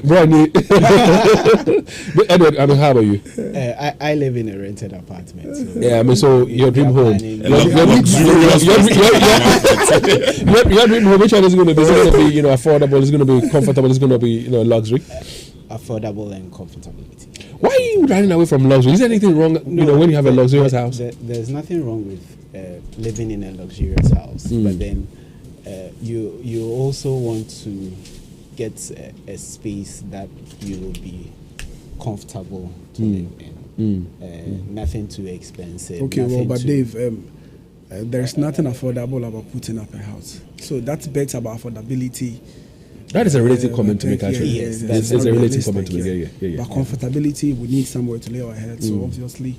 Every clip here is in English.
Brian, Edward, I mean, how about you? I live in a rented apartment. So Yeah, I mean, so your dream home. Your dream home, which one is going to be? Is it going to be, affordable? Is it going to be comfortable? Is it going to be, luxury? Affordable and comfortability. Why are you running away from luxury? Is there anything wrong, when you have a luxurious house? There's nothing wrong with living in a luxurious house, but then you also want to get a space that you will be comfortable to live in. Nothing too expensive. Okay, but Dave, there's nothing affordable about putting up a house. So that's better about affordability. That is a relative comment to make, actually. Yes, it's a relative comment to make. Yeah. But comfortability, we need somewhere to lay our heads. So obviously,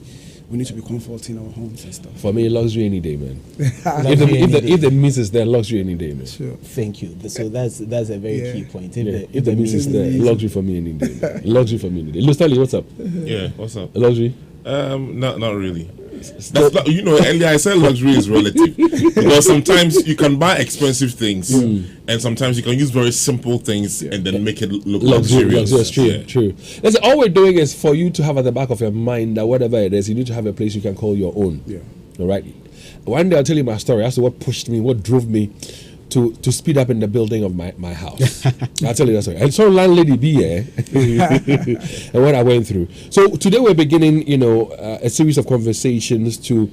we need to be comfortable in our homes and stuff. For me, luxury any day, man. if the means is there, luxury any day, man. Sure. Thank you. So that's a very key point. If the means is there, luxury for me any day, man. Luxury for me any day. Lustali, what's up? Yeah, what's up? Luxury? Not really. That's not, earlier I said luxury is relative because sometimes you can buy expensive things and sometimes you can use very simple things and then make it look luxurious. True. Listen, all we're doing is for you to have at the back of your mind that whatever it is, you need to have a place you can call your own. Yeah. All right. One day I'll tell you my story as to what pushed me, what drove me to speed up in the building of my house. I'll tell you that story. And so landlady be here and what I went through. So today we're beginning, a series of conversations to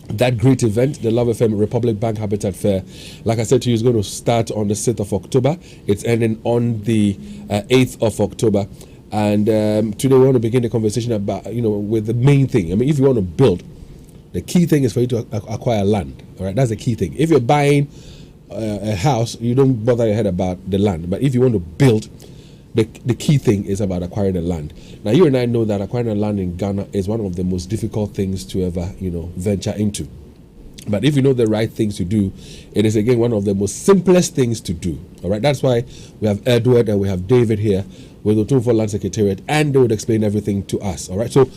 that great event, the Love FM Republic Bank Habitat Fair. Like I said to you, it's going to start on the 6th of October. It's ending on the 8th of October. And today we want to begin the conversation about, with the main thing. I mean, if you want to build, the key thing is for you to acquire land. All right, that's the key thing. If you're buying a house, you don't bother your head about the land. But if you want to build, the key thing is about acquiring the land. Now, you and I know that acquiring the land in Ghana is one of the most difficult things to ever, venture into. But if you know the right things to do, it is again one of the most simplest things to do. All right, that's why we have Edward and we have David here with the Otumfuo Land Secretariat, and they would explain everything to us. All right, so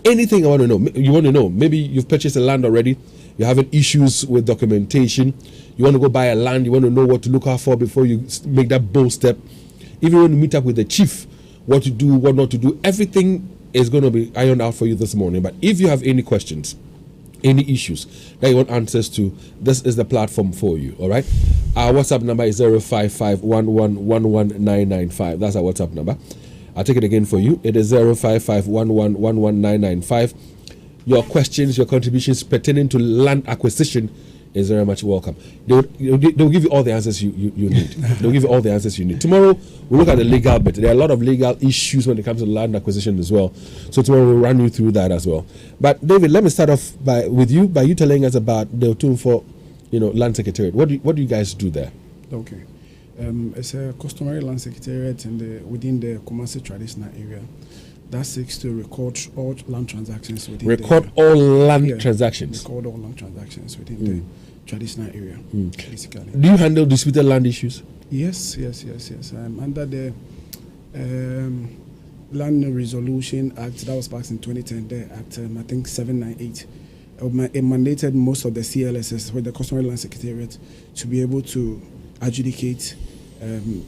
anything I want to know, you want to know, maybe you've purchased a land already, you're having issues with documentation, you want to go buy a land, you want to know what to look out for before you make that bold step. If you want to meet up with the chief, what to do, what not to do, everything is going to be ironed out for you this morning. But if you have any questions, any issues that you want answers to, this is the platform for you. All right. Our WhatsApp number is 05511119995. That's our WhatsApp number. I'll take it again for you. It is 05511119995. Your questions, your contributions pertaining to land acquisition is very much welcome. They'll give you all the answers you need. They'll give you all the answers you need. Tomorrow, we'll look at the legal bit. There are a lot of legal issues when it comes to land acquisition as well. So tomorrow, we'll run you through that as well. But David, let me start off by you telling us about the Otumfuo, Land Secretariat. What do you guys do there? Okay. It's a customary land secretariat within the Kumasi traditional area that seeks to record all land transactions within Record all land transactions within the traditional area, basically. Do you handle disputed land issues? Yes. Under the Land Resolution Act that was passed in 2010, the Act, I think 798, it mandated most of the CLSs with the customary land secretariat to be able to adjudicate,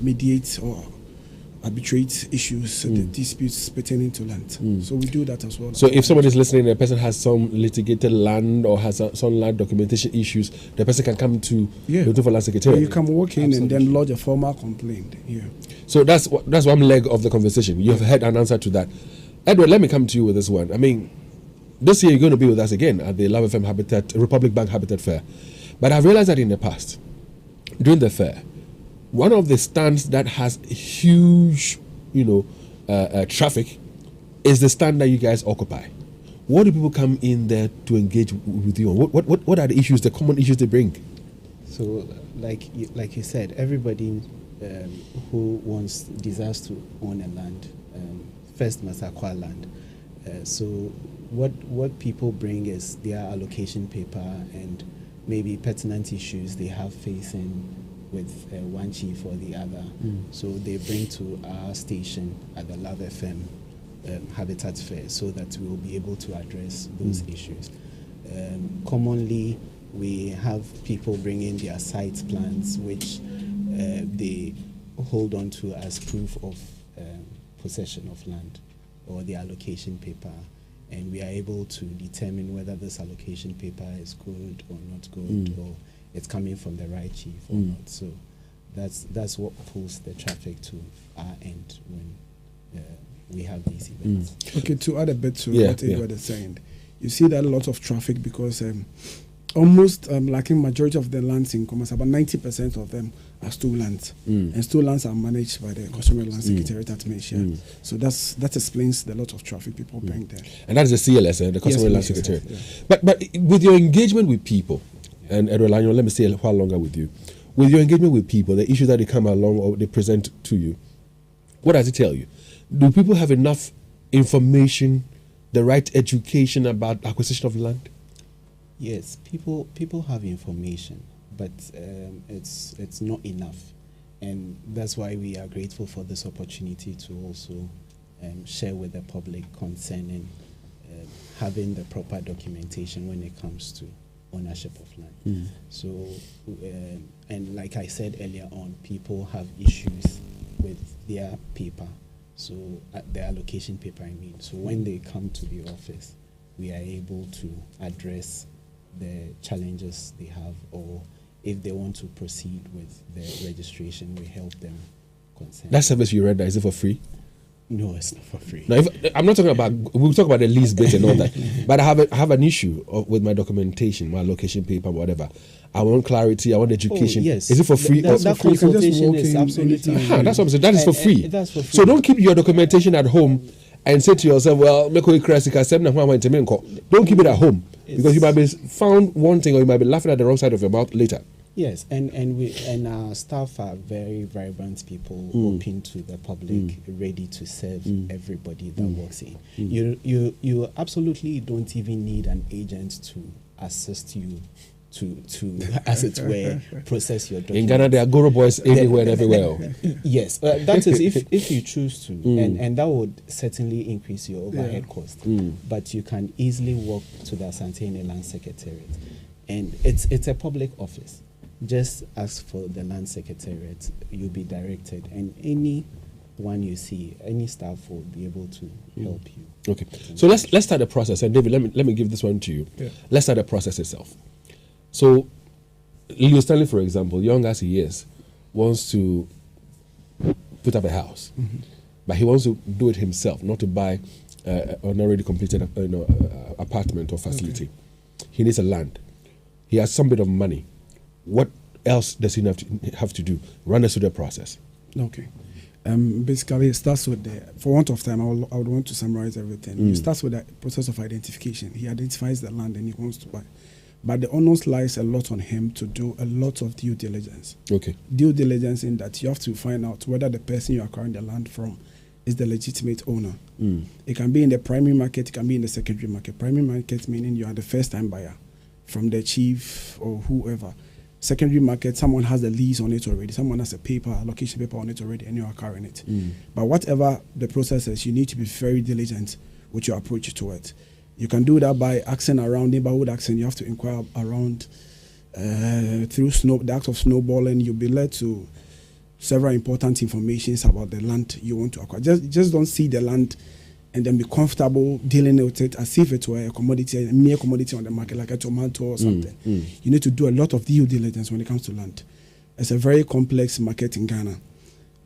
mediate, or arbitrate issues, the disputes pertaining to land. So we do that as well. So if somebody is listening, a person has some litigated land or has some land documentation issues, the person can come to the Otumfuo Land Secretariat. You can walk in and then lodge a formal complaint. Yeah. So that's one leg of the conversation. You have had an answer to that. Edward, let me come to you with this one. I mean, this year you're going to be with us again at the Love FM Republic Bank Habitat Fair. But I've realized that in the past, during the fair, one of the stands that has huge, traffic is the stand that you guys occupy. What do people come in there to engage with you on? What are the issues, the common issues they bring? So, like you said, everybody who desires to own a land first must acquire land. So, what people bring is their allocation paper and maybe pertinent issues they have facing with one chief or the other. So they bring to our station at the Love FM Habitat Fair so that we will be able to address those issues. Commonly, we have people bring in their site plans, which they hold on to as proof of possession of land or the allocation paper, and we are able to determine whether this allocation paper is good or not good, or it's coming from the right chief or not. So that's what pulls the traffic to our end when we have these events. Okay, to add a bit to Yeah, what yeah. Edward is saying, you see that a lot of traffic because almost like in majority of the lands in Kumasi, about 90% of them are stool lands, and stool lands are managed by the Customary Land Secretariat at Malaysia. So that explains the lot of traffic people bring there. And that's the CLS, the Customary Land Yes, Secretariat. yeah. But with your engagement with people, and Edward Lanyon, let me stay a while longer with you. With your engagement with people, the issues that they come along or they present to you, what does it tell you? Do people have enough information, the right education about acquisition of land? Yes, people have information, but it's not enough, and that's why we are grateful for this opportunity to also share with the public concerning having the proper documentation when it comes to ownership of land. So, and like I said earlier on, people have issues with their paper, so the allocation paper, I mean. So when they come to the office, we are able to address the challenges they have, or if they want to proceed with the registration, we help them concern. That service you read, is it for free? No, it's not for free. Now, I'm not talking about, we'll talk about the lease bit and all that, but I have an issue with my documentation, my location paper, whatever. I want clarity, I want education. Oh, yes. Is it for free? That You can just consultation walk is in absolutely anytime. free. That's what I'm saying. That is for free. That's for free. So don't keep your documentation at home and say to yourself, well, don't keep it at home, because you might be found wanting, or you might be laughing at the wrong side of your mouth later. Yes, and our staff are very vibrant people, open to the public, ready to serve everybody that walks in. You absolutely don't even need an agent to assist you to as it were process your documents. In Ghana, there are Goro boys everywhere and everywhere. Yes, that is if you choose to, and that would certainly increase your overhead cost. But you can easily walk to the Asante Land Secretariat, and it's a public office. Just ask for the Land Secretariat, you'll be directed, and anyone you see, any staff will be able to help you. Okay, so let's start the process. And David, let me give this one to you. Yeah. Let's start the process itself. So, Leo Stanley, for example, young as he is, wants to put up a house, but he wants to do it himself, not to buy an already completed apartment or facility. He needs a land. He has some bit of money. What else does he have to do? Run us through the process. Okay. Basically, it starts with for want of time, I would want to summarize everything. It starts with the process of identification. He identifies the land and he wants to buy. But the onus lies a lot on him to do a lot of due diligence. Okay. Due diligence in that you have to find out whether the person you are acquiring the land from is the legitimate owner. It can be in the primary market, it can be in the secondary market. Primary market meaning you are the first time buyer from the chief or whoever. Secondary market, someone has a lease on it already, someone has a allocation paper on it already, and you are carrying it. But whatever the process is, you need to be very diligent with your approach to it. You can do that by asking around, neighborhood asking. You have to inquire around through the act of snowballing. You'll be led to several important informations about the land you want to acquire. Just don't see the land and then be comfortable dealing with it as if it were a commodity, a mere commodity on the market, like a tomato or something. You need to do a lot of due diligence when it comes to land. It's a very complex market in Ghana.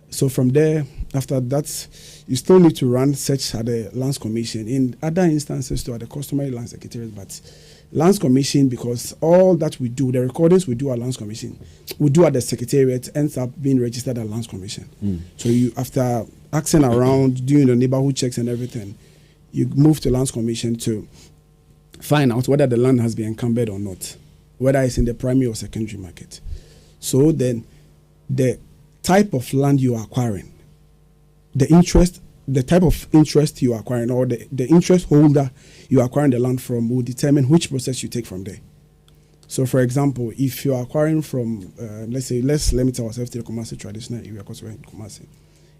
So from there, after that, you still need to run search at the Lands Commission. In other instances, to at the Customary Land Secretariat, but Lands Commission, because all that we do, the recordings we do at Lands Commission, we do at the Secretariat, ends up being registered at Lands Commission. So you, after asking around, doing the neighborhood checks and everything, you move to Lands Commission to find out whether the land has been encumbered or not, whether it's in the primary or secondary market. So then the type of land you are acquiring, the type of interest you are acquiring, or the interest holder you are acquiring the land from will determine which process you take from there. So, for example, if you are acquiring from, let's limit ourselves to the Kumasi traditional area because we're in Kumasi.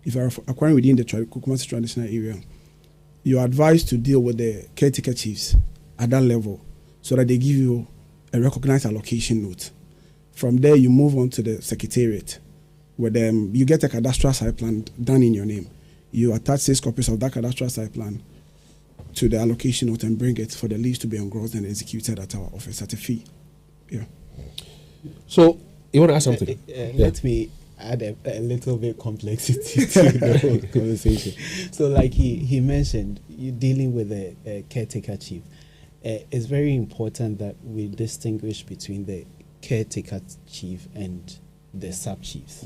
If you are acquiring within the Kumasi traditional area, you are advised to deal with the caretaker chiefs at that level so that they give you a recognized allocation note. From there, you move on to the Secretariat, where you get a cadastral site plan done in your name. you attach 6 copies of that cadastral site plan to the allocation note and bring it for the lease to be engrossed and executed at our office at a fee. Yeah. So you want to ask something? Let me add a little bit complexity to the whole conversation. So, like he mentioned, you dealing with a caretaker chief. It's very important that we distinguish between the caretaker chief and the sub chiefs.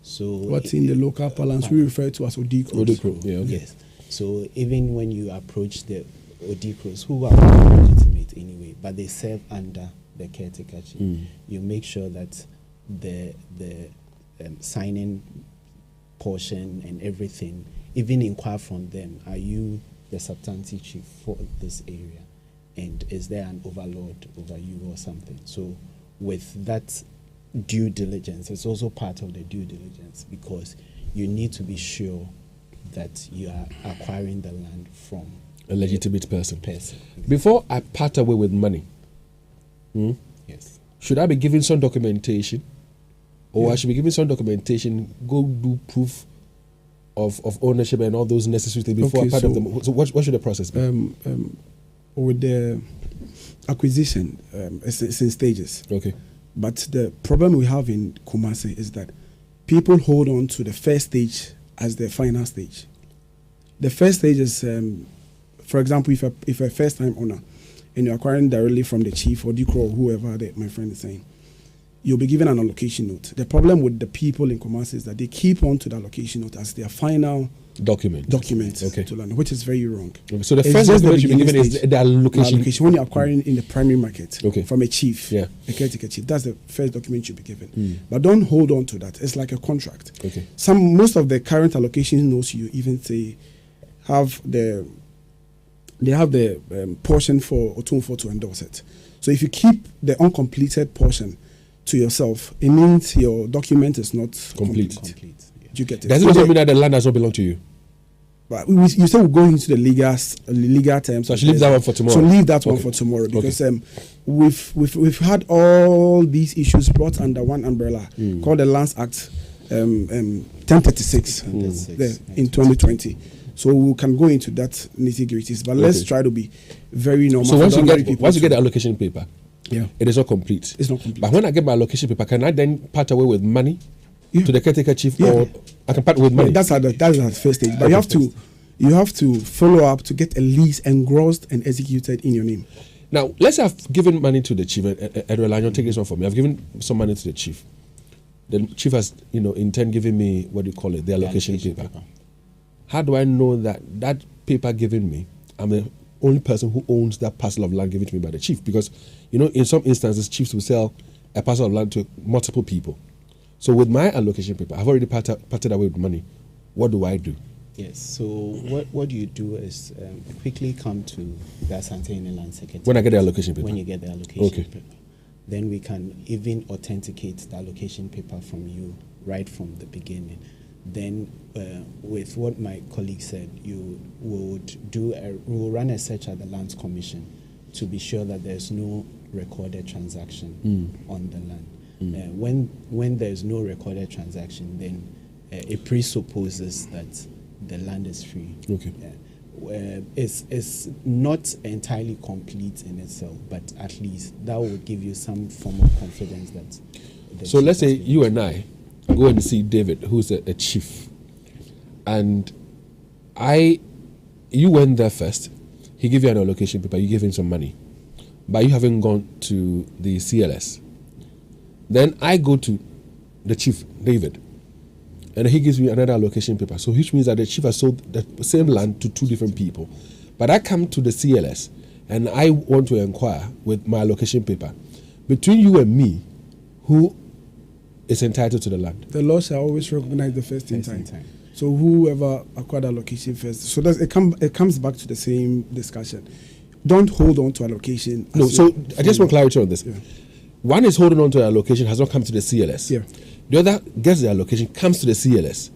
So, what's in the local parlance we refer to as Odikros. Yeah, okay. Yes. So even when you approach the Odikros, who are legitimate anyway, but they serve under the caretaker chief, you make sure that the signing portion and everything, even inquire from them, are you the substantive chief for this area? And is there an overlord over you or something? So with that due diligence, it's also part of the due diligence, because you need to be sure that you are acquiring the land from A legitimate person. person. Before I part away with money, Yes. should I be giving some documentation? Or I should be giving some documentation, go do proof of ownership and all those necessary things before Okay, I part so, of them. So what should the process be? With the acquisition, it's in stages. Okay. But the problem we have in Kumasi is that people hold on to the first stage as the final stage. The first stage is, for example, if a first-time owner and you're acquiring directly from the chief or Dikro or whoever that my friend is saying, you'll be given an allocation note. The problem with the people in Kumasi is that they keep on to the allocation note as their final Document. to learn, which is very wrong. So the It's first just the document you'll be given beginning is stage. the allocation. When you're acquiring in the primary market from a chief, Yeah. a caretaker chief, that's the first document you'll be given. But don't hold on to that. It's like a contract. Okay. Most of the current allocation notes you even say have the portion for Otumfo to endorse it. So if you keep the uncompleted portion to yourself, it means your document is not Complete. Complete. Yeah. You get it. Does it also mean that the land does not belong to you? But you still go into the legal terms. So I should leave that one for tomorrow. So leave that one Okay. for tomorrow, because we've had all these issues brought under one umbrella called the Lands Act 1036 in 2020. So we can go into that nitty-gritties, but let's try to be very normal. So once you get the allocation paper, yeah, it is not complete. it's not complete. But when I get my allocation paper, can I then part away with money Yeah. to the caretaker chief, Yeah. or I can part with money? That's at the first stage. But you have to follow up to get a lease engrossed and executed in your name. Now, let's say I've given money to the chief. Edwin, take this one for me. I've given some money to the chief. The chief has, in turn, given me what do you call it, the allocation paper. How do I know that that paper given me, I'm the only person who owns that parcel of land given to me by the chief? Because, in some instances, chiefs will sell a parcel of land to multiple people. So with my allocation paper, I've already parted away with money. What do I do? Yes. So what you do is quickly come to the Asante Land Secretary. When I get the allocation paper? When you get the allocation Okay. paper. Then we can even authenticate the allocation paper from you right from the beginning. Then with what my colleague said, you would will run a search at the Lands Commission to be sure that there's no recorded transaction on the land. When there's no recorded transaction, then it presupposes that the land is free. Okay. It's not entirely complete in itself, but at least that would give you some form of confidence that. So let's say you and I go and see David, who's a chief, and you went there first. He gave you an allocation paper. You gave him some money, but you haven't gone to the CLS. Then I go to the chief, David, and he gives me another allocation paper. So which means that the chief has sold the same land to two different people. But I come to the CLS and I want to inquire with my allocation paper. Between you and me, who is entitled to the land? The law shall always recognize the first in time. So whoever acquired allocation first. So it comes back to the same discussion. Don't hold on to allocation. No, so I just want clarity on this. Yeah. One is holding on to the allocation, has not come to the CLS. Yeah. The other gets the allocation, comes to the CLS.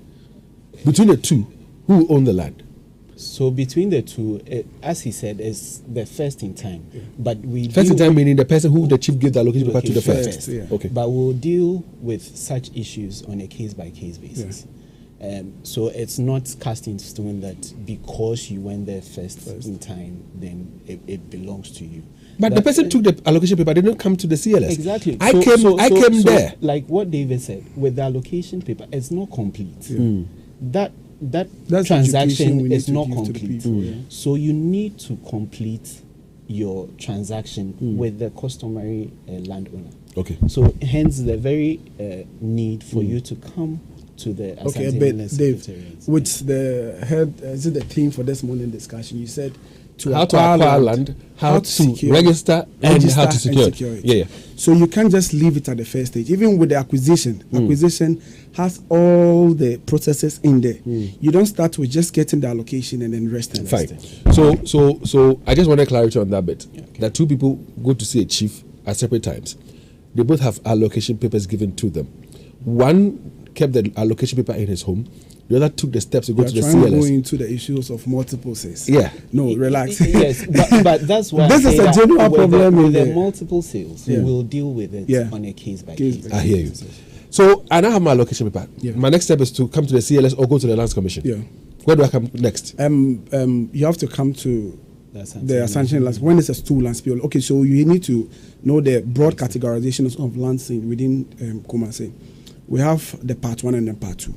Between the two, who own the land? So between the two, as he said, is the first in time. Yeah. But we First in deal time meaning the person who the chief gives the allocation paper to the first. Yeah. Okay. But we'll deal with such issues on a case-by-case basis. So it's not cast in stone that because you went there first in time, then it belongs to you. But the person took the allocation paper, they didn't come to the CLS. Exactly. I came there. Like what David said, with the allocation paper, it's not complete. That's transaction education we need is to not give to the complete. people, yeah. So you need to complete your transaction with the customary landowner. Okay. So hence the very need for you to come to the Okay, Asante but Inland Dave, Secretariat. what's the head? Is it the theme for this morning discussion? You said How to acquire land, how to secure- register, and how to secure it. it. Yeah. So you can't just leave it at the first stage. Even with the acquisition, acquisition has all the processes in there. You don't start with just getting the allocation and then resting. Fine. So I just wanted clarity on that bit. That two people go to see a chief at separate times. They both have allocation papers given to them. One kept the allocation paper in his home. The other took the steps to go We are to the trying to go CLS. into the issues of multiple sales. Yeah. No, relax. Yes, but that's why This I is say a that general with problem The, in with the there. multiple sales, Yeah. we'll deal with it Yeah. on a case by Case case. by I hear you. basis. So I now have my allocation paper. Yeah. My next step is to come to the CLS or go to the Lands Commission. Yeah. Where do I come next? You have to come to That's the Asante lands. When it's a stool lands PL. Okay, so you need to know the broad categorizations of lands within Kumasi. We have the part 1 and then part 2.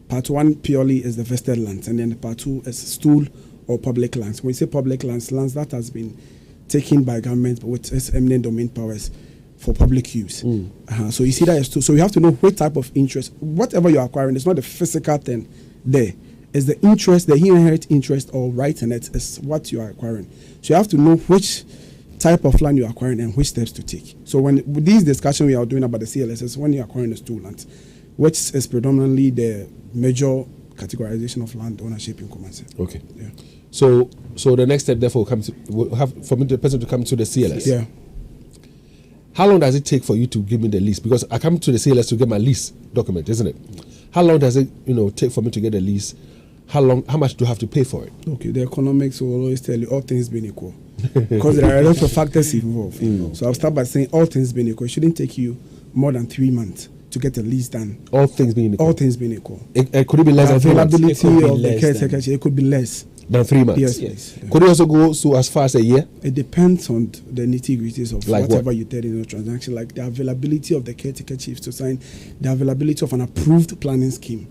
Part 1 purely is the vested lands, and then the part 2 is stool or public lands. When you say public lands, lands that has been taken by government with its eminent domain powers for public use. So you see that as stool. So you have to know what type of interest, whatever you're acquiring, it's not the physical thing there. It's the interest, the inherent interest or right in it is what you are acquiring. So you have to know which type of land you're acquiring and which steps to take. So when with these discussions we are doing about the CLS is when you're acquiring a stool land, which is predominantly the major categorization of land ownership in Kumasi. Okay. Yeah. So the next step therefore will have for me the person to come to the CLS. Yeah. How long does it take for you to give me the lease? Because I come to the CLS to get my lease document, isn't it? How long does it take for me to get a lease? How much do I have to pay for it? Okay, the economics will always tell you all things being equal. Because there are a lot of factors involved. So I'll start by saying all things being equal. It shouldn't take you more than 3 months to get a lease done. All things being equal. All things being equal. It could it be less than 3 months? It could Availability be of the less caretaker, it could be less. Than 3 months? Yes. Yes. Could it also go so as far as a year? It depends on the nitty-gritties of Like whatever what? you did in your transaction, like the availability of the caretaker chiefs to sign, the availability of an approved planning scheme.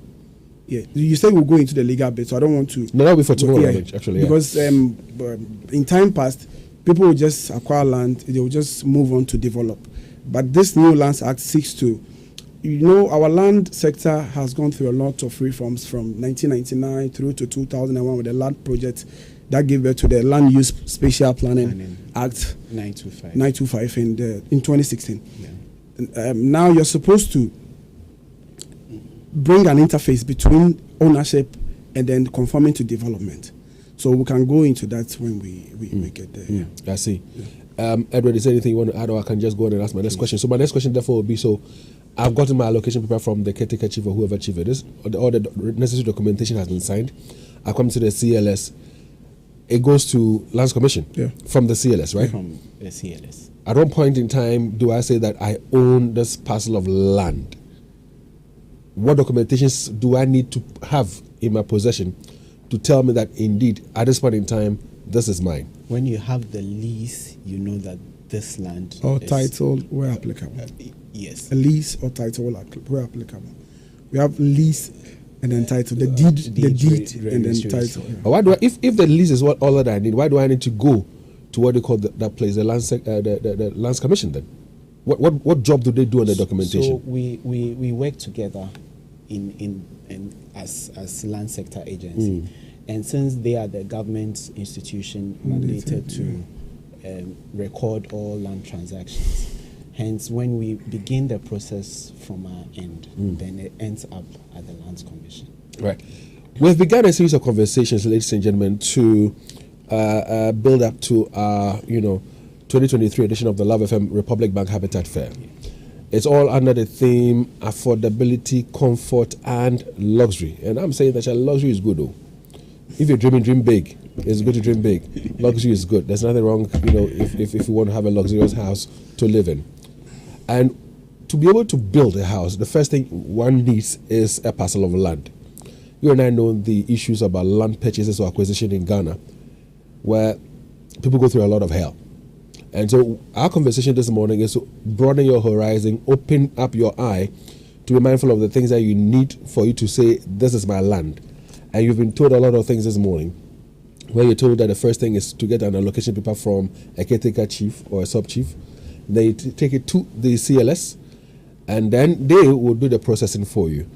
Yeah, you said we'll go into the legal bit, so I don't want to. No, that'll be for tomorrow, Yeah, actually. Yeah. Because in time past, people will just acquire land, they will just move on to develop. But this new Lands Act seeks to, our land sector has gone through a lot of reforms from 1999 through to 2001 with the land project that gave birth to the Land Use Spatial Planning Act 925 in 2016. Yeah. Now you're supposed to bring an interface between ownership and then conforming to development. So we can go into that when we get there. Yeah. I see. Edward, is there anything you want to add, or I can just go on and ask my next question? So my next question therefore will be, so I've gotten my allocation paper from the caretaker chief or whoever chief it is, all the necessary documentation has been signed. I come to the CLS, it goes to Lands Commission from the CLS, right? From the CLS. At one point in time, do I say that I own this parcel of land? What documentations do I need to have in my possession to tell me that indeed, at this point in time, this is mine? When you have the lease, you know that this land Or is, title where applicable. Yes. A lease or title where applicable. We have lease and then title. The deed and then title. Yeah. Why do I, if the lease is all that I need, why do I need to go to what they call that place, the Lands Commission then? What job do they do on the documentation? So we work together in as land sector agency, and since they are the government institution mandated to record all land transactions, hence when we begin the process from our end, then it ends up at the Lands Commission. Right. We've begun a series of conversations, ladies and gentlemen, to build up to our 2023 edition of the Love FM Republic Bank Habitat Fair. It's all under the theme affordability, comfort, and luxury. And I'm saying that luxury is good, though. If you're dreaming, dream big. It's good to dream big. Luxury is good. There's nothing wrong, if you want to have a luxurious house to live in. And to be able to build a house, the first thing one needs is a parcel of land. you and I know the issues about land purchases or acquisition in Ghana, where people go through a lot of hell. And so our conversation this morning is to broaden your horizon, open up your eye to be mindful of the things that you need for you to say, this is my land. And you've been told a lot of things this morning, where you're told that the first thing is to get an allocation paper from a caretaker chief or a sub-chief. They take it to the CLS, and then they will do the processing for you.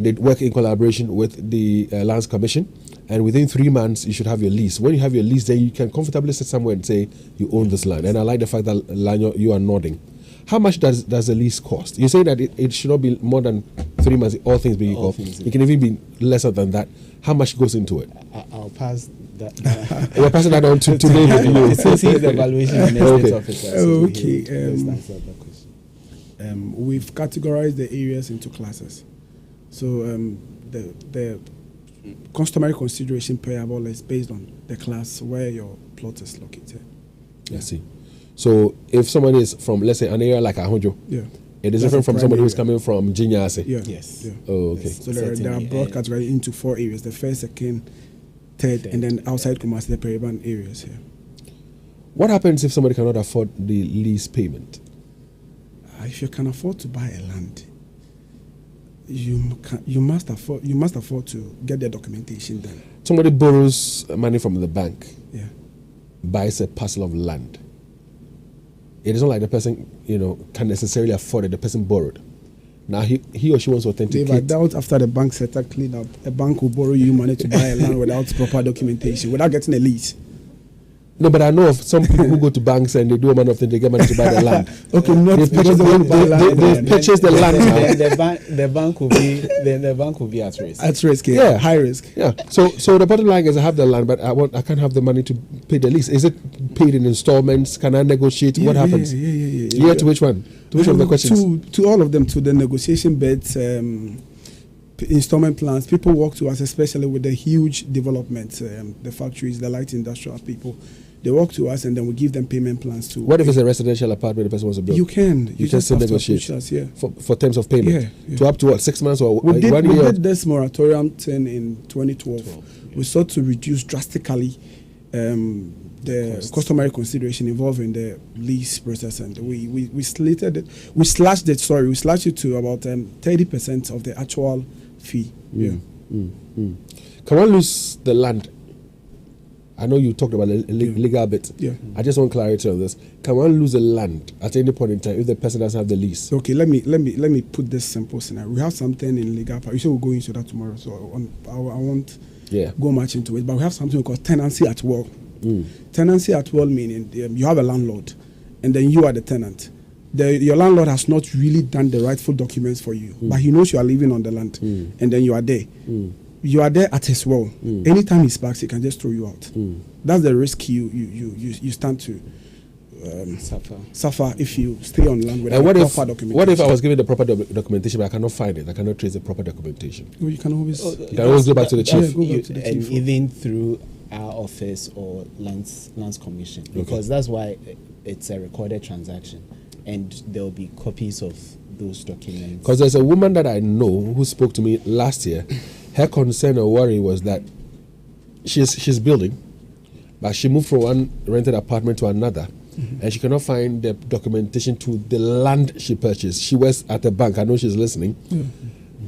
They work in collaboration with the Lands Commission, and within 3 months, you should have your lease. When you have your lease, then you can comfortably sit somewhere and say, you own this land. And I like the fact that, Lanyo, you are nodding. How much does the lease cost? You say that it should not be more than 3 months, all things being equal. It can even be lesser than that. How much goes into it? I'll pass that. We're passing that on to David. Since he's the valuation and estate officer. So Okay, let's answer that question. We've categorized the areas into classes. So the customary consideration payable is based on the class where your plot is located. I see. So if somebody is from, let's say, an area like Ahonjo, Yeah. it is That's different a from prime somebody who's area. coming from Jinyase. Yeah. Yes. Yeah. Oh, okay. Yes. So there are Certainly, broad categorized into 4 areas: the first, second, third, and then outside Kumasi, the Periban areas here. What happens if somebody cannot afford the lease payment? If you can afford to buy a land, you must afford to get the documentation done. Somebody borrows money from the bank, Yeah. buys a parcel of land. It is not like the person, can necessarily afford it. The person borrowed. Now he or she wants to Dave, I authenticate. doubt after the bank setup clean up, a bank will borrow you money to buy a land without proper documentation, without getting a lease. No, but I know of some people who go to banks and they do a man of thing, they get money to buy the land. Okay, not They've because purchased, they want to buy land. they've purchased the land now. The bank will be at risk. At risk, Yeah. high risk. Yeah. So the bottom line is I have the land, but I can't have the money to pay the lease. Is it paid in installments? Can I negotiate? What happens? Yeah. To which one? To which of the questions? To all of them, to the negotiation beds, installment plans. People walk to us, especially with the huge developments, the factories, the light industrial people. They walk to us and then we give them payment plans to. What if it's a residential apartment the person wants to build? You can. You can just still have to negotiate. approach us, yeah. For terms of payment? Yeah. To up to what, 6 months or We 1 did year? this moratorium thing in 2012. We sought to reduce drastically the customary consideration involved in the lease process, and we slashed it to about 30% of the actual fee. Yeah. Can one lose the land? I know you talked about the legal bit. Yeah. I just want clarity on this. Can one lose the land at any point in time if the person doesn't have the lease? Okay, let me put this simple scenario. We have something in legal. You said we'll go into that tomorrow, so I won't go much into it. But we have something called tenancy at will. Tenancy at will meaning you have a landlord, and then you are the tenant. Your landlord has not really done the rightful documents for you, but he knows you are living on the land, and then you are there. You are there at his will. Anytime he sparks, he can just throw you out. That's the risk you stand to suffer if you stay on land without proper documentation. What if I was given the proper documentation, but I cannot find it? I cannot trace the proper documentation. Well, you can always go back to the chief. Go back to the and chief. even through our office or lands commission, because that's why it's a recorded transaction, and there will be copies of those documents. Because there's a woman that I know who spoke to me last year. Her concern or worry was that she's building, but she moved from one rented apartment to another, and she cannot find the documentation to the land she purchased. She works at a bank. I know she's listening.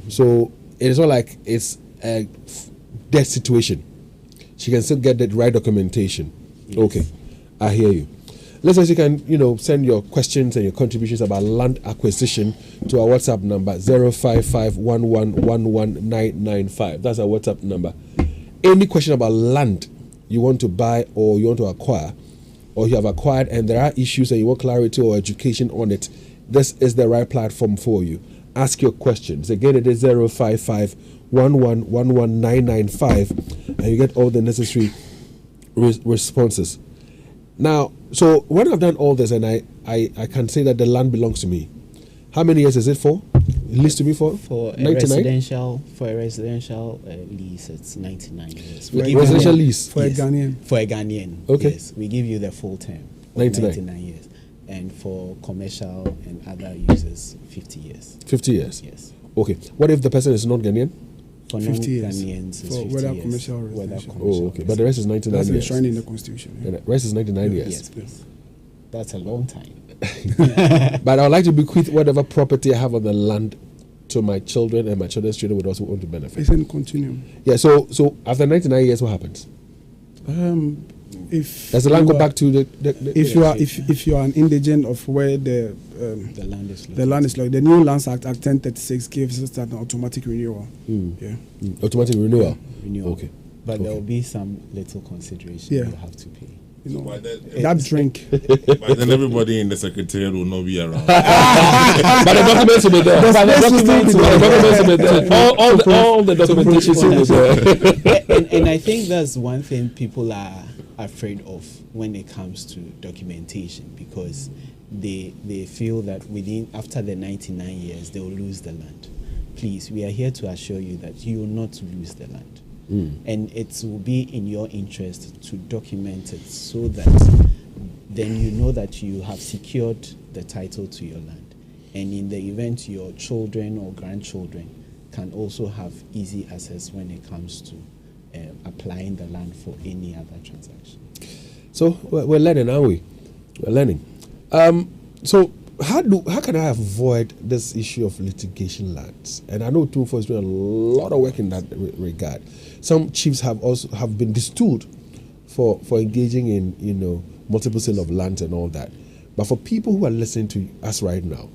So it's not like it's a death situation. She can still get the right documentation. Yes. Okay, I hear you. Listeners, you can, send your questions and your contributions about land acquisition to our WhatsApp number 05511119995. That's our WhatsApp number. Any question about land you want to buy or you want to acquire, or you have acquired and there are issues and you want clarity or education on it, this is the right platform for you. Ask your questions. Again, it is 05511119995, and you get all the necessary responses. Now, so when I've done all this and I can say that the land belongs to me, how many years is it for? It leased to me for 99? For a residential lease, it's 99 years. Residential lease? For a Ghanaian? For a Ghanaian, okay. Yes. We give you the full term, 99 years. And for commercial and other users, 50 years. 50 years? Yes. Okay. What if the person is not Ghanaian? For 50 years. non-Ghanaians, it's For 50 whether years. commercial or Whether residential. commercial Oh, okay. or But the rest is That's 99 years. enshrined in the constitution. And the rest is 99 years. Yes, please. That's a long time. But I would like to bequeath whatever property I have on the land to my children, and my children's children would also want to benefit. It's in continuum. Yeah, so after 99 years, what happens? If Does the land you go are- back to the if you are an indigent of where the land is the land is like the new Lands Act 1036 gives us that automatic renewal. Yeah. automatic renewal? renewal. Okay. But there Okay. will be some little consideration Yeah. you have to pay. You know, By then, that drink. by then everybody in the secretariat will not be around. But the documents will be there. But the documents will be there. All the documentation will be there. And I think that's one thing people are afraid of when it comes to documentation, because they feel that after the 99 years they will lose the land. Please, we are here to assure you that you will not lose the land. And it will be in your interest to document it so that then you know that you have secured the title to your land. And in the event your children or grandchildren can also have easy access when it comes to applying the land for any other transaction. So we're learning, aren't we? We're learning. So how can I avoid this issue of litigation lands? And I know 204 is doing a lot of work in that regard. Some chiefs have been destooled for engaging in multiple sale of lands and all that. But for people who are listening to us right now,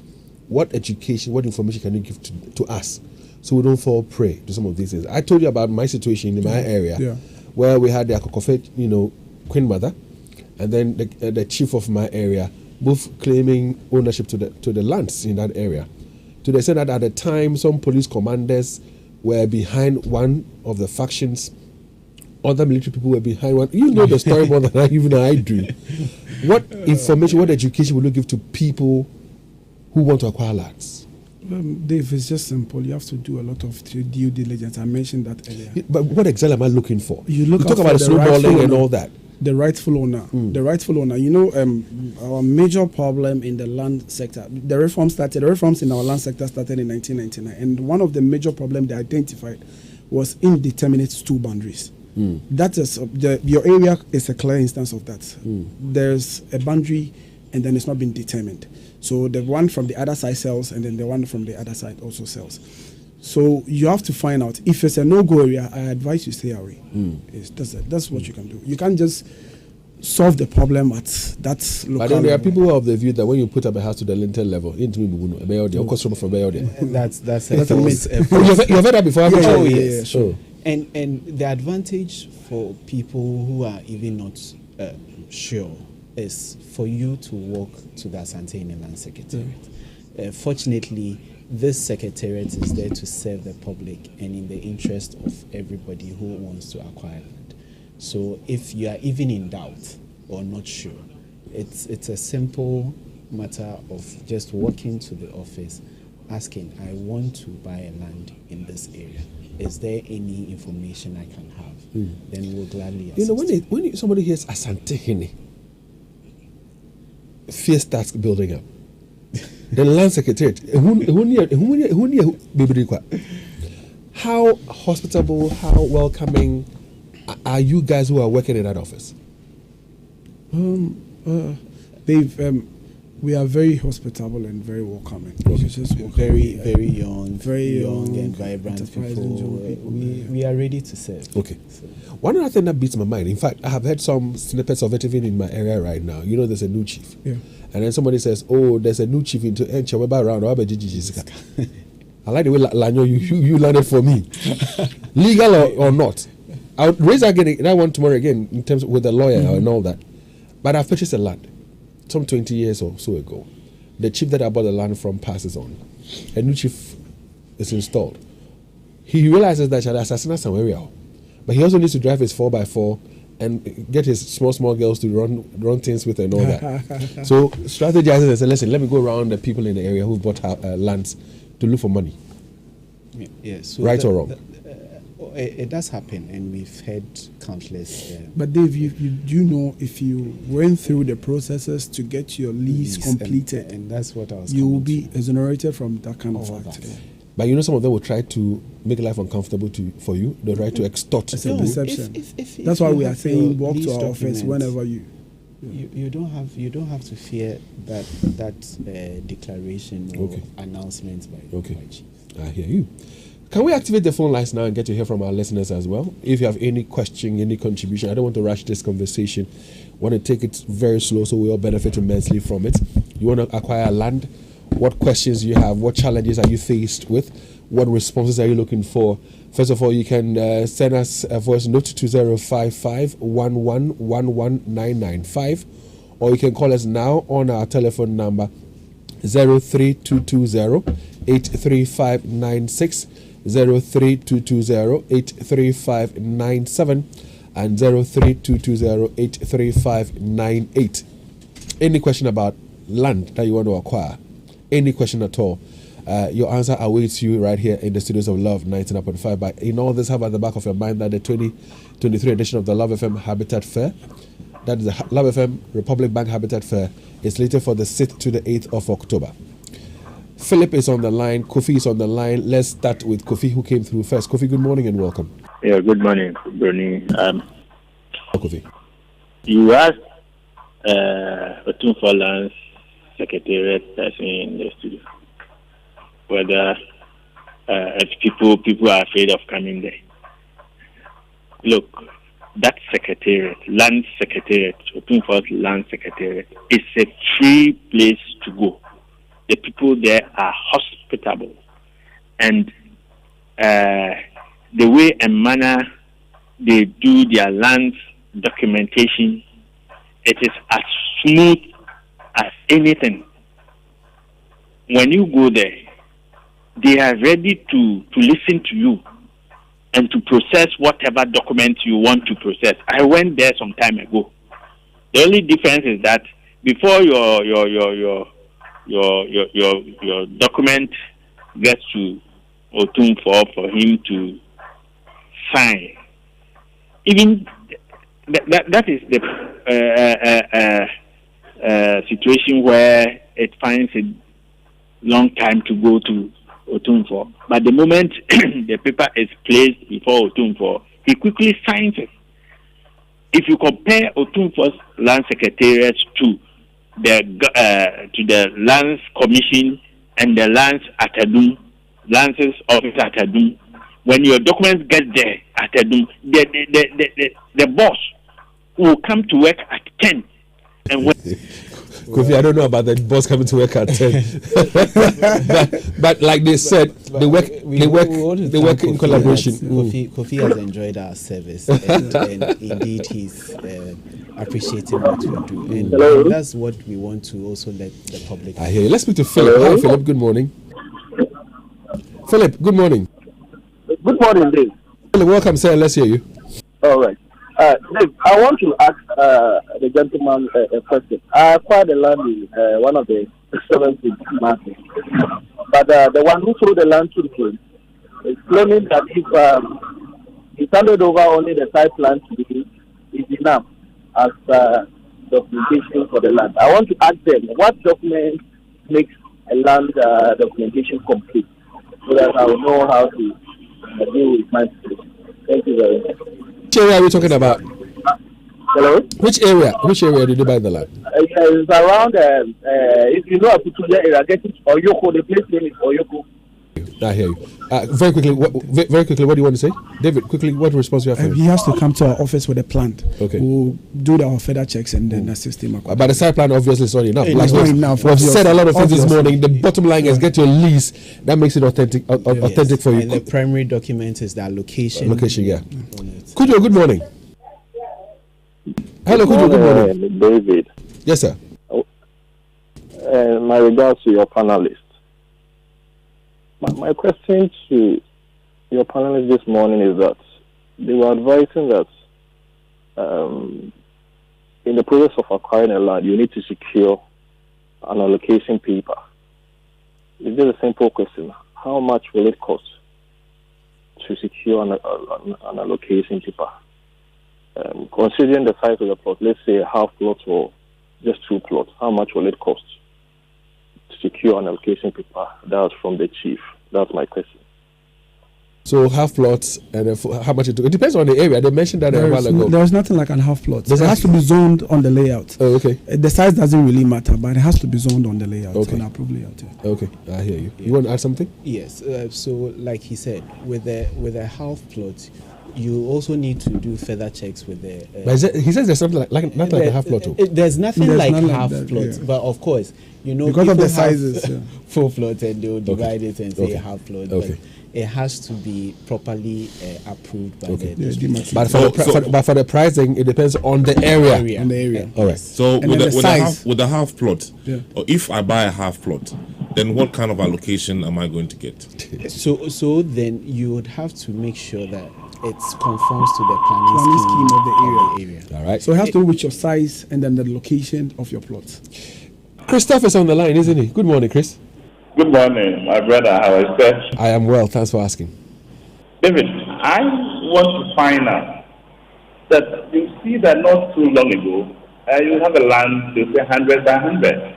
what education, what information can you give to us so we don't fall prey to some of these things? I told you about my situation in my area, where we had the Akokofe, Queen Mother, and then the chief of my area, both claiming ownership to the lands in that area. To the extent that at the time, some police commanders were behind one of the factions. Other military people were behind one. You know the story more than I do. What information, what education will you give to people who want to acquire lands? Dave, it's just simple. You have to do a lot of due diligence. I mentioned that earlier. But what exactly am I looking for? You look talk out about for the the rightful snowballing and owner. all that. The rightful owner. The rightful owner. Our major problem in the land sector, the reforms in our land sector started in 1999. And one of the major problems they identified was indeterminate stool boundaries. That is, your area is a clear instance of that. There's a boundary and then it's not been determined. So the one from the other side sells and then the one from the other side also sells. So you have to find out. If it's a no-go area, I advise you stay away. That's what you can do. You can't just solve the problem at that local But then there are level. people who are of the view that when you put up a house to the lintel level, that's That's a That's a false. myth. You've heard that before, haven't Oh, you? yes. sure. And the advantage for people who are even not sure is for you to walk to the Asante Land Secretariat. Fortunately, this secretariat is there to serve the public and in the interest of everybody who wants to acquire land. So if you are even in doubt or not sure, it's a simple matter of just walking to the office, asking, I want to buy a land in this area. Is there any information I can have? Then we'll gladly assist. When somebody hears Asante Hene, fear starts building up. The land secretariat, how hospitable, how welcoming are you guys who are working in that office? Dave, we are very hospitable and very welcoming. It's just very young, Very young, and vibrant enterprising people. young people, We are ready to serve. Okay. So, One other thing that beats my mind, in fact, I have heard some snippets of it even in my area right now. There's a new chief. Yeah. And then somebody says, oh, there's a new chief into Enchaweba around. I like the way Lanyo, you landed for me. Legal or not. I'll raise that one tomorrow again in terms with the lawyer and all that. But I've purchased a land some 20 years or so ago. The chief that I bought the land from passes on. A new chief is installed. He realizes that he'll assassinate somewhere, but he also needs to drive his 4x4 and get his small girls to run things with and all that. So strategizes and says, listen, let me go around the people in the area who bought lands to look for money. yeah. So Right or wrong? It does happen, and we've had countless. But Dave, you know, if you went through the processes to get your lease completed, and that's what I was. you will coming be exonerated from that kind of All act. that. But you know, some of them will try to make life uncomfortable for you. They'll try to extort. It's a you. deception. If That's why you we are have saying your walk to lease our office documents, whenever you. You don't have to fear that declaration or announcement by chief. I hear you. Can we activate the phone lines now and get to hear from our listeners as well? If you have any question, any contribution, I don't want to rush this conversation. I want to take it very slow so we all benefit immensely from it. You want to acquire land? What questions do you have? What challenges are you faced with? What responses are you looking for? First of all, you can send us a voice note to 2055 1111995, or you can call us now on our telephone number 03220 83596, 03220 83597, and 03220 83598. Any question about land that you want to acquire, any question at all, your answer awaits you right here in the studios of Love 99.5. But in all this, have at the back of your mind that the 2023 edition of the Love FM Habitat Fair, that is the Love FM Republic Bank Habitat Fair, is slated for the 6th to the 8th of October. Philip is on the line. Kofi is on the line. Let's start with Kofi, who came through first. Kofi, good morning and welcome. Yeah, good morning, Bernie. Kofi. You asked Otunfo Lands Secretariat person in the studio whether people are afraid of coming there. Look, that secretariat, Land Secretariat, Otunfo Land Secretariat, is a free place to go. The people there are hospitable, and the way and manner they do their land documentation, it is as smooth as anything. When you go there, they are ready to listen to you and to process whatever documents you want to process. I went there some time ago. The only difference is that before your document gets to Otunfo for him to sign, even that is the situation where it finds a long time to go to Otunfo. But the moment the paper is placed before Otunfo, he quickly signs it. If you compare Otunfo's Land Secretariat to the Lands Commission and the Lands Office at Adum, when your documents get there at Adum, the boss will come to work at 10. And when Kofi, I don't know about the boss coming to work at 10. but like they said, they work in collaboration. Kofi has enjoyed our service, and indeed he's appreciating what we do. And that's what we want to also let the public know. I hear you. Let's speak to Philip. Hi, Philip. Good morning. Philip, good morning. Good morning, Dave. Philip, welcome, sir. Let's hear you. All right. Dave, I want to ask the gentleman a question. I acquired the land in one of the 70 markets, but the one who sold the land to him is claiming that if he handed over only the site plan to him, is enough as documentation for the land. I want to ask them, what document makes a land documentation complete, so that I will know how to deal with my situation. Thank you very much. Which area are we talking about? Hello? Which area did you buy the land? It's around, if you know Aputuja area, get it, Oyoko, the place name is Oyoko. I hear you. Very quickly, what do you want to say? David, quickly, what response do you have for He has to come to our office with a plan. Okay. We'll do our further checks and then assist him. But the site plan obviously is not enough. It's not enough. We've said a lot of things this Obviously. morning. The bottom line is get your lease. That makes it authentic for you. And the primary document is that location. Location, yeah. Kujo, good morning. Hello, Kujo, good morning. David, Yes, sir. my regards to your panelists. My question to your panelists this morning is that they were advising that in the process of acquiring a land, you need to secure an allocation paper. Is this a simple question? How much will it cost to secure an allocation paper? Considering the size of the plot, let's say a half plot or just 2 plots, how much will it cost to secure an allocation paper? That's from the chief. That's my question. So half plots and how much it took. It depends on the area. They mentioned that a while ago. There's nothing like a half plot. There's It has to be zoned on the layout. Oh, okay. The size doesn't really matter, but it has to be zoned on the layout. Okay. On approved layout. Yeah. Okay, I hear you. You want to add something? Yes. So, like he said, with a half plot, you also need to do further checks with the. But he says there's something like not like a half plot. There's nothing There's like none like half that, plots, yeah. but of course, Because of people the have sizes, yeah. full plot and they'll divide it and say Okay. half plot. Okay. But it has to be properly approved by Okay. the Yeah, district. demarcated. But for the pricing, it depends on the area. On the area. All right. So And with then the, the with, the size. half, with the half plot, Yeah. or if I buy a half plot, then what kind of allocation am I going to get? So then you would have to make sure that it conforms to the planning Scheme scheme of the area. All right. So it has to do with your size and then the location of your plot. Christoph is on the line, isn't he? Good morning, Chris. Good morning, my brother. How is that? I am well. Thanks for asking. David, I want to find out that you see that not too long ago, you have a land, they say 100 by 100.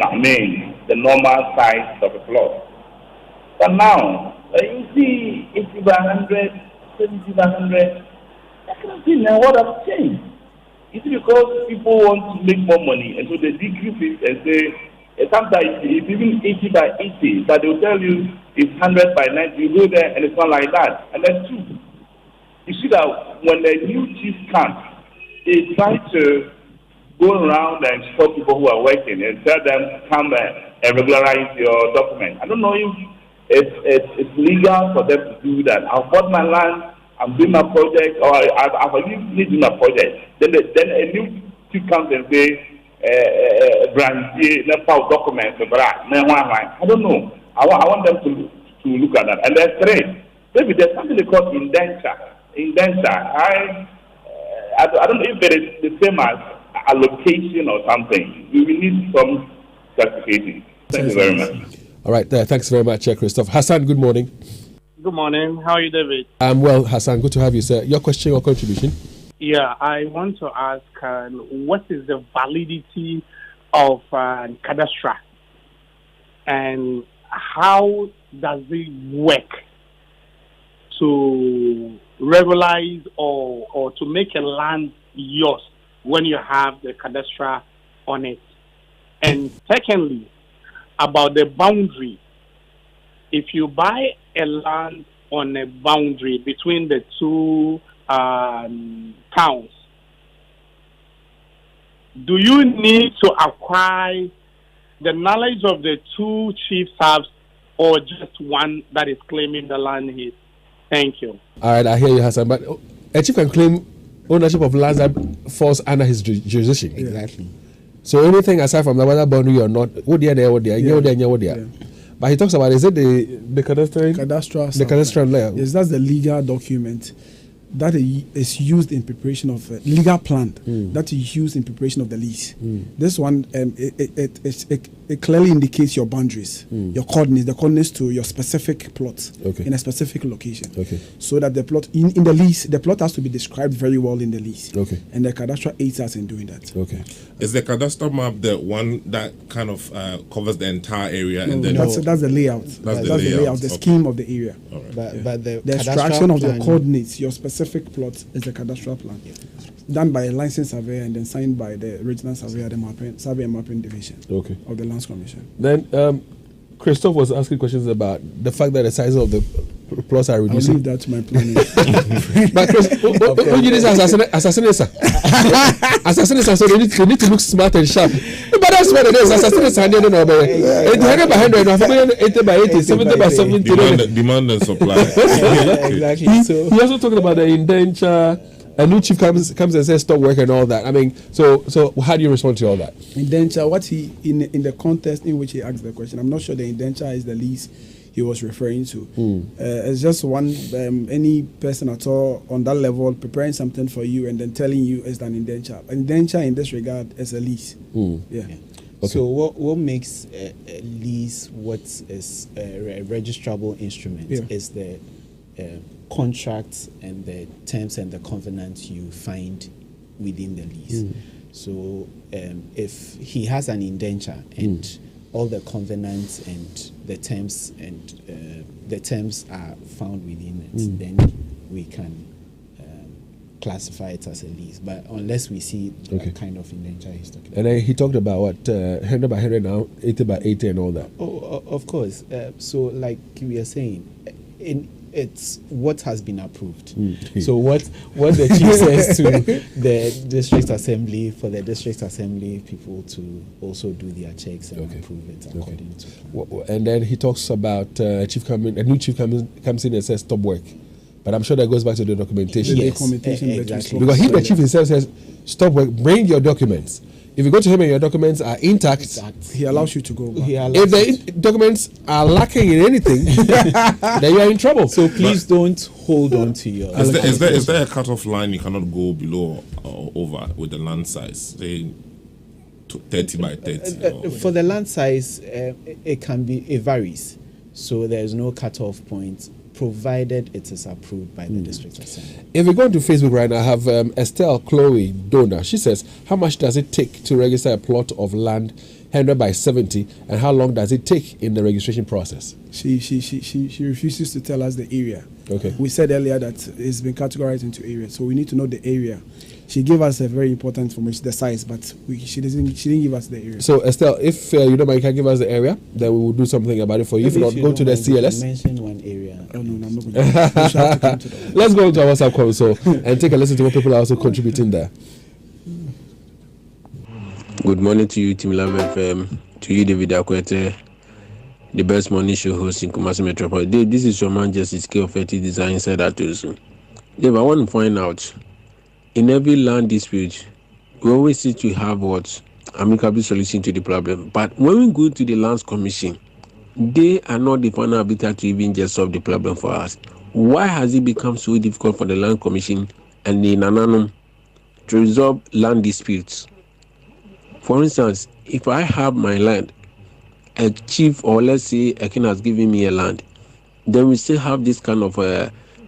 I mean, the normal size of a plot. But now, you see 80 by 100, 70 by 100. I can't see now what has changed. It's because people want to make more money, and so they decrease it and say, sometimes it's even 80 by 80, but they'll tell you it's 100 by 90. You go there and it's not like that. And that's true. You see that when the new chief comes, they try to go around and stop people who are working and tell them, come and regularize your document. I don't know if it's legal for them to do that. I've bought my land, I'm doing my project, or I've already doing my project. Then a new chief comes and says, documents. I don't know. I want them to look at that. And there's three. Maybe there's something they call indenture. I don't know if it is the same as allocation or something. We will need some clarification. Thank you very much. All right. Thanks very much, Christoph. Hassan, good morning. Good morning. How are you, David? I'm well, Hassan. Good to have you, sir. Your question or contribution? Yeah, I want to ask what is the validity of cadastre and how does it work to regularize or to make a land yours when you have the cadastre on it? And secondly, about the boundary. If you buy a land on a boundary between the two towns, do you need to acquire the knowledge of the two chiefs or just one that is claiming the land is? Thank you. All right, I hear you, Hassan. But a chief can claim ownership of lands that falls under his jurisdiction. Exactly. So anything aside from that, whether boundary or not, but he talks about, is it the cadastral layer? Yes, that's the legal document that is used in preparation of legal plan that is used in preparation of the lease. This one, it clearly indicates your boundaries, your coordinates, the coordinates to your specific plot in a specific location. So that the plot in the lease, the plot has to be described very well in the lease. And the cadastral aids us in doing that. Is the cadastral map the one that kind of covers the entire area? No, and then that's the layout. That's the layout, the scheme of the area. But the extraction of the plan- coordinates, your specific plot, is the cadastral plan. Done by a licensed surveyor and then signed by the regional surveyor, the survey and mapping division of the Lands Commission. Then Christoph was asking questions about the fact that the size of the plots are I'll reducing. leave that to my planning. But Chris, when you assassinate, so they need to look smart and sharp. But that's what it is. Assassinate 100 by 100, 80 by 80, 70 by 70. Demand and supply. Exactly. He also talking about the indenture. A new chief comes and says stop work and all that. I mean, so how do you respond to all that? Indenture, what he in the context in which he asked the question, I'm not sure the indenture is the lease he was referring to. It's just one any person at all on that level preparing something for you and then telling you it's an indenture. Indenture in this regard is a lease. So what makes a lease what is a registrable instrument is the contracts and the terms and the covenants you find within the lease. So if he has an indenture and all the covenants and the terms are found within it, then we can classify it as a lease. But unless we see a kind of indenture he's talking about. And then he talked about what 100 by 100 now, 80 by 80 and all that. Oh, of course. So, like we are saying, it's what has been approved. So what the chief says to the district assembly, for the district assembly people to also do their checks and approve it according to plan. And then he talks about a new chief comes in and says stop work. But I'm sure that goes back to the documentation. Exactly. Because the chief himself says stop work, bring your documents. If you go to him and your documents are intact, he allows you to go back. If the documents are lacking in anything, then you are in trouble. So please don't hold on to your... Is there a cutoff line you cannot go below or over with the land size? Say 30 by 30? For the land size, it varies. So there's no cutoff point, provided it is approved by the district assembly. If we go into Facebook right now, I have Estelle Chloe Dona. She says, how much does it take to register a plot of land 100 by 70, and how long does it take in the registration process? She refuses to tell us the area. Okay. We said earlier that it's been categorized into areas, so we need to know the area. She gave us a very important information, the size, but she didn't give us the area. So Estelle, if you don't mind, you can give us the area, then we will do something about it for you. If not, go to the CLS. Mention one area. Oh no, I'm not going to. Let's go to our WhatsApp console and take a listen to what people are also contributing there. Good morning to you, Team Love FM. To you, David Akwete, the best morning show host in Kumasi Metropolis. Dave, this is your man, Justice K of 30 Design Inside Atosu. Dave, I want to find out, in every land dispute, we always seem to have what amicable solution to the problem. But when we go to the Lands Commission, they are not the final arbiter to even just solve the problem for us. Why has it become so difficult for the Land Commission and the Nananum to resolve land disputes? For instance, if I have my land, a chief or let's say a king has given me a land, then we still have this kind of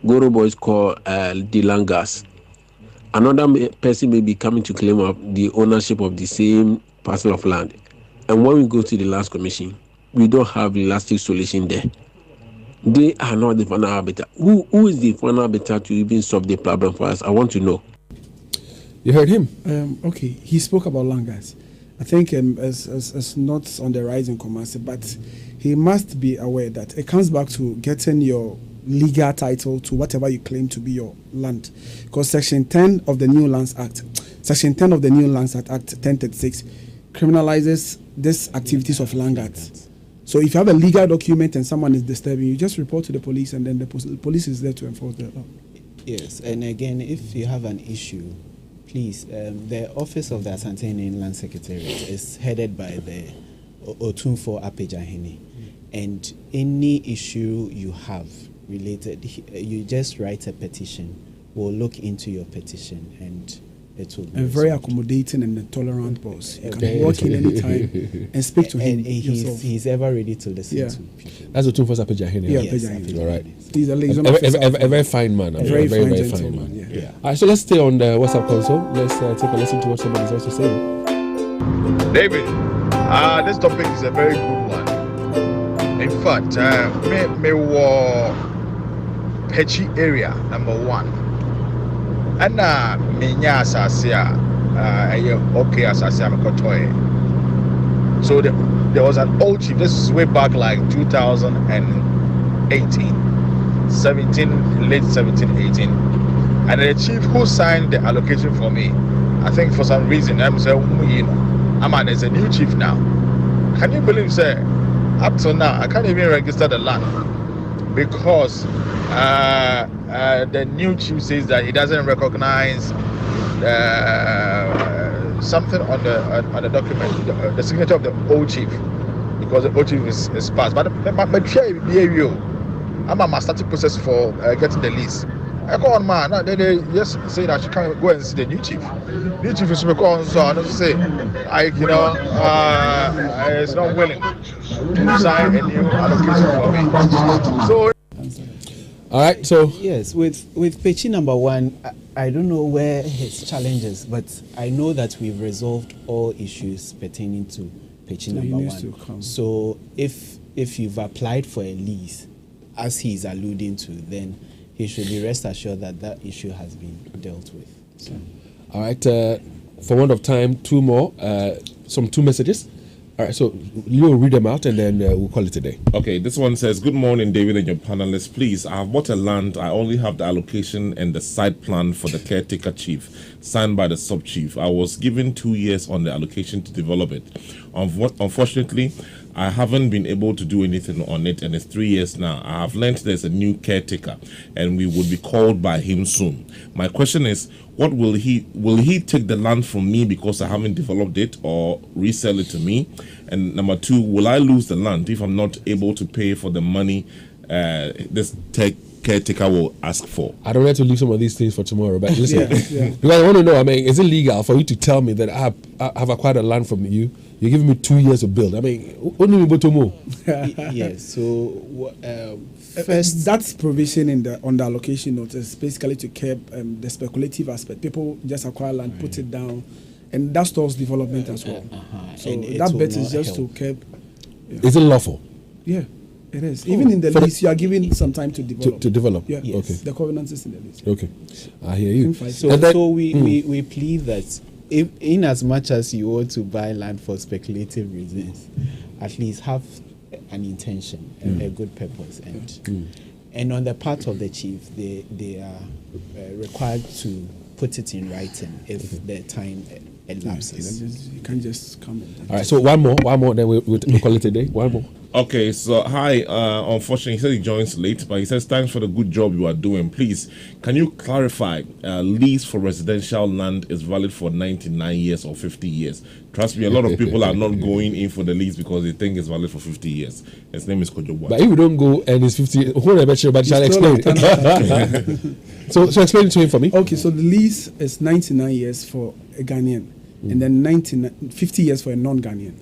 Goro boys called the langas. Another person may be coming to claim up the ownership of the same parcel of land. And when we go to the Lands Commission, we don't have the elastic solution there. They are not the final arbiter. Who is the final arbiter to even solve the problem for us? I want to know. You heard him? Okay, he spoke about langas. I think as not on the rise in Kumasi, but he must be aware that it comes back to getting your legal title to whatever you claim to be your land. Because Section 10 of the New Lands Act, Section 10 of the New Lands Act 1036, criminalizes these activities of langards. So if you have a legal document and someone is disturbing you, just report to the police, and then the police is there to enforce the law. Yes, and again, if you have an issue, please, the office of the Asante Land Secretariat is headed by the Otunfo Apejahene, and any issue you have related, you just write a petition. We'll look into your petition, and it will be a very accommodating and a tolerant boss. You can walk in anytime and speak to him. And he's ever ready to listen to people. That's Otunfo Apejahene. Yeah, yes, Apejahene. All right. He's a liaison a very fine man. A very fine gentleman. man. Yeah. All right, so let's stay on the WhatsApp console. Let's take a listen to what somebody's also saying. David, this topic is a very good one. In fact, me war Pechi area #1. And Minya Sasia, okay, Sasia Kotoye. So there was an old chief. This is way back like 2018, 17, late 17, 18. And the chief who signed the allocation for me, I think for some reason, I'm saying, there's a new chief now. Can you believe, sir? Up to now, I can't even register the land because the new chief says that he doesn't recognize something on the document, the signature of the old chief, because the old chief is passed. But I'm a starting process for getting the lease. I go on, man. They just say that you can't go and see the new chief. New chief is on, so I don't say, it's not willing to sign a new allocation for me. So. All right, so yes, with Pechi #1, I don't know where his challenge is, but I know that we've resolved all issues pertaining to question So he number needs one. to come. So if you've applied for a lease, as he's alluding to, then he should be rest assured that issue has been dealt with. So. All right. For want of time, two messages. All right. So you'll read them out and then we'll call it a day. Okay, this one says, "Good morning, David and your panelists. Please, I have bought a land. I only have the allocation and the site plan for the caretaker chief, signed by the sub chief. I was given 2 years on the allocation to develop it. Unfortunately, I haven't been able to do anything on it, and it's 3 years now. I have learned there's a new caretaker, and we would be called by him soon. My question is, what will he take the land from me because I haven't developed it, or resell it to me? And number two, will I lose the land if I'm not able to pay for the money this caretaker will ask for?" I don't have to leave some of these things for tomorrow, but listen, Yeah. because I want to know. I mean, is it legal for you to tell me that I have acquired a land from you? You're giving me 2 years to build. I mean, only to move. Yes. So first, that's provision on the allocation notice, basically to curb the speculative aspect. People just acquire land, put it down, and that stalls development as well. So and it that will bet is not just help. to curb. Is it lawful Yeah, it is. Even in the For the- lease, you are given some time to develop. to develop? Yeah. Yes. Okay. The covenant is in the lease. Okay. I hear you. So, And then- we plead that in as much as you want to buy land for speculative reasons, at least have an intention, a good purpose, and on the part of the chief, they are required to put it in writing if the time elapses. You can't just come and All right. So one more, then we'll call it a day. One more. Okay, so hi. Unfortunately, he said he joins late, but he says thanks for the good job you are doing. Please, can you clarify? Lease for residential land is valid for 99 years or 50 years. Trust me, a lot of people are not going in for the lease because they think it's valid for 50 years. His name is Kojo Boy. But if we don't go and it's 50, who I bet you, but shall I still explain? So explain it to him for me. Okay, so the lease is 99 years for a Ghanaian, and then 50 years for a non-Ghanaian.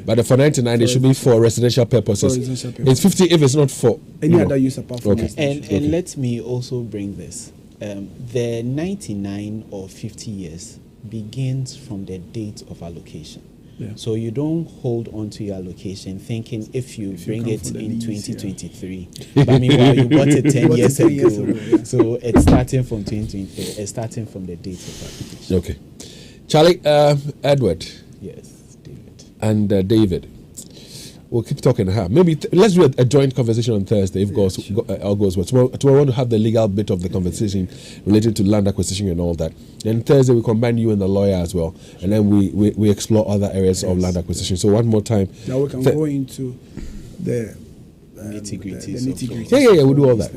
But for 99, it should be for residential purposes. For residential purposes. It's 50 if it's not for Any other use apart from Okay. residential. And let me also bring this. The 99 or 50 years begins from the date of allocation. Yeah. So you don't hold on to your allocation thinking if you bring come it for the in lease, 2023. But meanwhile, you bought it 10 Bought it years 10 ago. years ago, yeah. So it's starting from 2023. It's starting from the date of application. Okay. Charlie, Edward, Yes, David. and David. We'll keep talking. Maybe let's do a joint conversation on Thursday if all goes well. Tomorrow I want to have the legal bit of the conversation related to land acquisition and all that. Then Thursday we combine you and the lawyer as well, and then we explore other areas of land acquisition. So one more time. Now we can go into the Nitty-gritties the of nitty-gritties. Yeah. We'll do all that.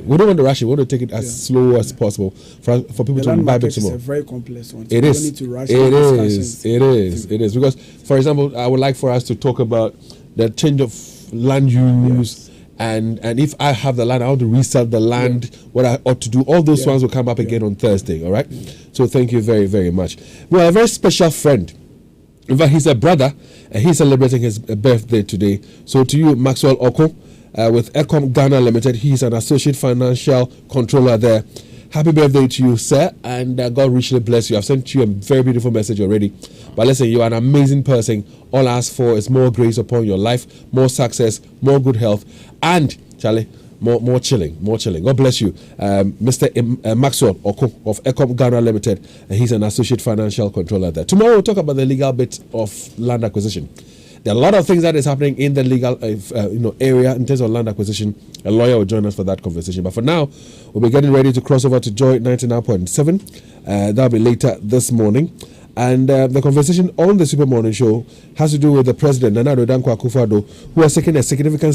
We don't want to rush it. We want to take it as slow as possible for people The to land buy market back is a tomorrow. very complex one. It We is. don't need to rush It the is. discussions. It is. Because, for example, I would like for us to talk about the change of land use, and if I have the land, I want to resell the land. What I ought to do. All those ones will come up again on Thursday. All right. So thank you very, very much. Well, a very special friend. In fact, he's a brother, and he's celebrating his birthday today. So to you, Maxwell Oko, with Ecom Ghana Limited, he's an associate financial controller there. Happy birthday to you, sir, and God richly bless you. I've sent you a very beautiful message already. But listen, you are an amazing person. All I ask for is more grace upon your life, more success, more good health, and, Charlie, more chilling. God bless you. Mr. Maxwell Oko of Ecom Ghana Limited, and he's an associate financial controller there. Tomorrow we'll talk about the legal bit of land acquisition. There are a lot of things that is happening in the legal area in terms of land acquisition. A lawyer will join us for that conversation. But for now, we'll be getting ready to cross over to Joy 99.7. That'll be later this morning. And the conversation on the Super Morning Show has to do with the president, Nana Addo Dankwa Akufo-Addo, who has taken a significant